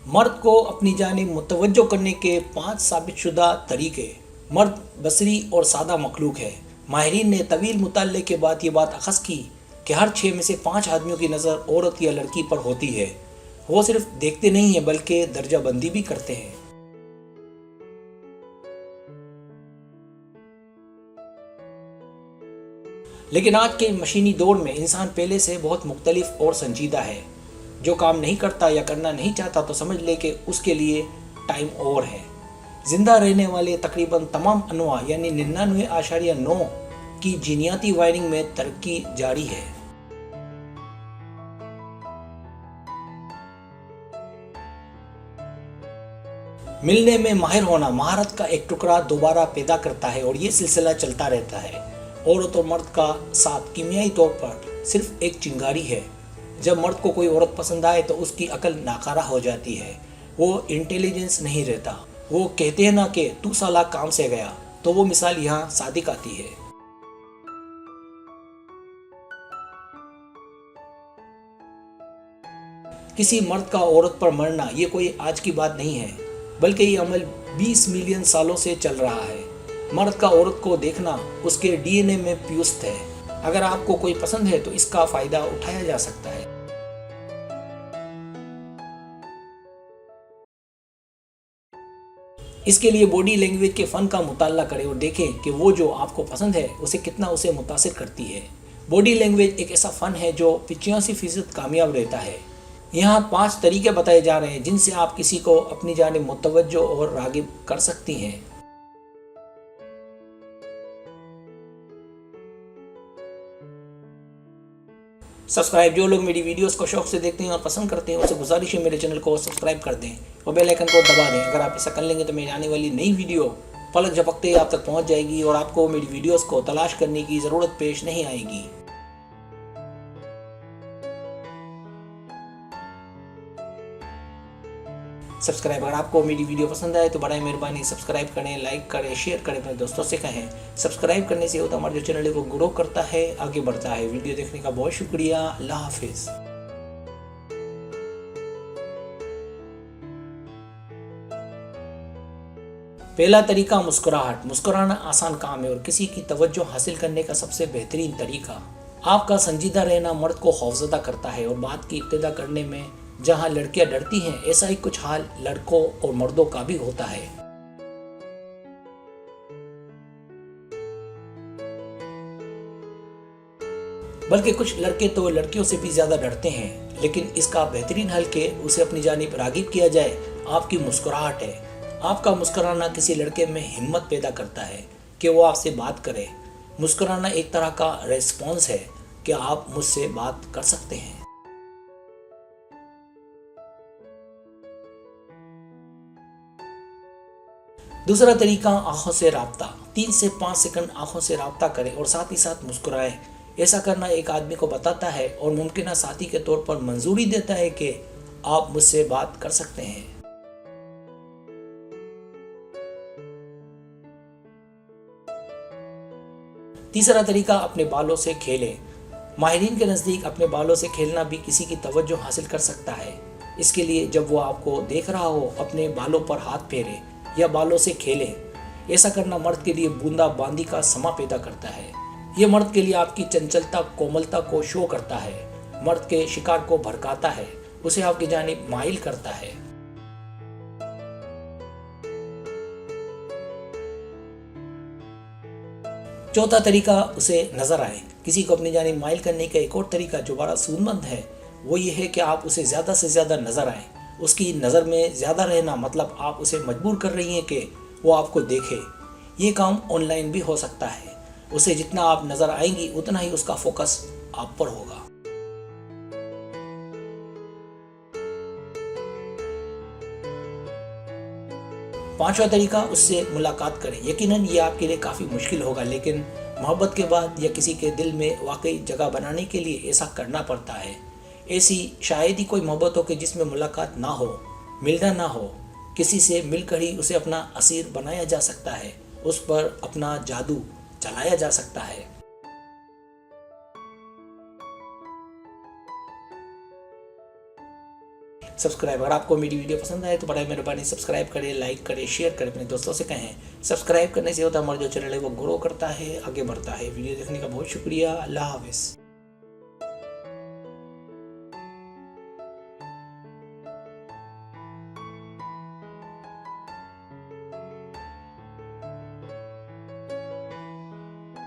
मर्द को अपनी जानिब मुतवज्जो करने के 5 साबितशुदा तरीके। मर्द बसरी और सादा मखलूक है। माहिरीन ने तवील मुताले के बाद ये बात अखज़ की कि हर 6 में से 5 आदमियों की नज़र औरत या लड़की पर होती है। वो सिर्फ देखते नहीं हैं बल्कि दर्जा बंदी भी करते हैं। लेकिन आज के मशीनी दौर में इंसान पहले से बहुत मुख्तलिफ और संजीदा है। जो काम नहीं करता या करना नहीं चाहता तो समझ ले कि उसके लिए टाइम ओवर है। जिंदा रहने वाले तकरीबन तमाम अनवा यानी 99.9 की जीनियाती वायरिंग में तरक्की जारी है। मिलने में माहिर होना महारत का एक टुकड़ा दोबारा पैदा करता है और ये सिलसिला चलता रहता है। औरत और मर्द का साथ कीमियाई तौर पर सिर्फ एक चिंगारी है। जब मर्द को कोई औरत पसंद आए तो उसकी अकल नाकारा हो जाती है। वो इंटेलिजेंस नहीं रहता। वो कहते हैं ना कि तू साला काम से गया, तो वो मिसाल यहाँ सादिक आती है। किसी मर्द का औरत पर मरना ये कोई आज की बात नहीं है, बल्कि ये अमल 20 मिलियन सालों से चल रहा है। मर्द का औरत को देखना उसके डीएनए में प्युस्त है। अगर आपको कोई पसंद है तो इसका फायदा उठाया जा सकता है। इसके लिए बॉडी लैंग्वेज के फ़न का मुताला करें और देखें कि वो जो आपको पसंद है उसे कितना उसे मुतासिर करती है। बॉडी लैंग्वेज एक ऐसा फ़न है जो 85% कामयाब रहता है। यहाँ 5 तरीके बताए जा रहे हैं जिनसे आप किसी को अपनी जानिब मुतवज्जो और रागिब कर सकती हैं। सब्सक्राइब, जो लोग मेरी वीडियोस को शौक से देखते हैं और पसंद करते हैं उनसे गुजारिश है मेरे चैनल को सब्सक्राइब कर दें और बेल आइकन को दबा दें। अगर आप ऐसा कर लेंगे तो मेरी आने वाली नई वीडियो पलक झपकते ही आप तक पहुंच जाएगी और आपको मेरी वीडियोस को तलाश करने की ज़रूरत पेश नहीं आएगी। सब्सक्राइब, अगर आपको मेरी वीडियो पसंद आए तो बड़ी मेहरबानी सब्सक्राइब करें, लाइक करें, शेयर करें, अपने दोस्तों से कहें। सब्सक्राइब करने से होता हमारे जो चैनल है वो ग्रो करता है, आगे बढ़ता है। वीडियो देखने का बहुत शुक्रिया। अल्लाह हाफिज़। पहला तरीका मुस्कुराहट। मुस्कुराना आसान काम है और किसी की तवज्जो हासिल करने का सबसे बेहतरीन तरीका। आपका संजीदा रहना मर्द को खौफजदा करता है और बात की इब्तिदा करने में जहां लड़कियां डरती हैं, ऐसा ही कुछ हाल लड़कों और मर्दों का भी होता है। बल्कि कुछ लड़के तो लड़कियों से भी ज्यादा डरते हैं। लेकिन इसका बेहतरीन हल के उसे अपनी जानिब रागिब किया जाए आपकी मुस्कुराहट है। आपका मुस्कुराना किसी लड़के में हिम्मत पैदा करता है कि वो आपसे बात करे। मुस्कुराना एक तरह का रेस्पॉन्स है कि आप मुझसे बात कर सकते हैं। दूसरा तरीका आंखों से राब्ता। 3 से 5 सेकंड आंखों से राब्ता करें और साथ ही साथ मुस्कुराएं। ऐसा करना एक आदमी को बताता है और मुमकिन साथी के तौर पर मंजूरी देता है कि आप मुझसे बात कर सकते हैं। तीसरा तरीका अपने बालों से खेलें। माहिरीन के नज़दीक अपने बालों से खेलना भी किसी की तवज्जो हासिल कर सकता है। इसके लिए जब वो आपको देख रहा हो अपने बालों पर हाथ फेरे या बालों से खेलें। ऐसा करना मर्द के लिए बूंदा बांदी का समा पैदा करता है। ये मर्द के लिए आपकी चंचलता, कोमलता को शो करता है। मर्द के शिकार को भड़काता है, उसे आपकी जानिब माइल करता है। चौथा तरीका उसे नजर आए। किसी को अपनी जानिब माइल करने का एक और तरीका जो बड़ा सूदमंद है वो ये है कि आप उसे ज़्यादा से ज़्यादा नज़र आए। उसकी नज़र में ज़्यादा रहना मतलब आप उसे मजबूर कर रही हैं कि वो आपको देखे। ये काम ऑनलाइन भी हो सकता है। उसे जितना आप नज़र आएंगी उतना ही उसका फोकस आप पर होगा। पांचवा तरीका उससे मुलाकात करें। यकीनन ये आपके लिए काफ़ी मुश्किल होगा, लेकिन मोहब्बत के बाद या किसी के दिल में वाकई जगह बनाने के लिए ऐसा करना पड़ता है। ऐसी शायद ही कोई मोहब्बत हो कि जिसमें मुलाकात ना हो, मिलना ना हो। किसी से मिलकर ही उसे अपना असीर बनाया जा सकता है, उस पर अपना जादू चलाया जा सकता है। सब्सक्राइब। अगर आपको मेरी वीडियो पसंद आए तो बड़ा मेहरबानी सब्सक्राइब करें, लाइक करें, शेयर करें, अपने दोस्तों से कहें। सब्सक्राइब करने से होता है हमारा जो चैनल है वो ग्रो करता है, आगे बढ़ता है। वीडियो देखने का बहुत शुक्रिया। अल्लाह हाफिज़।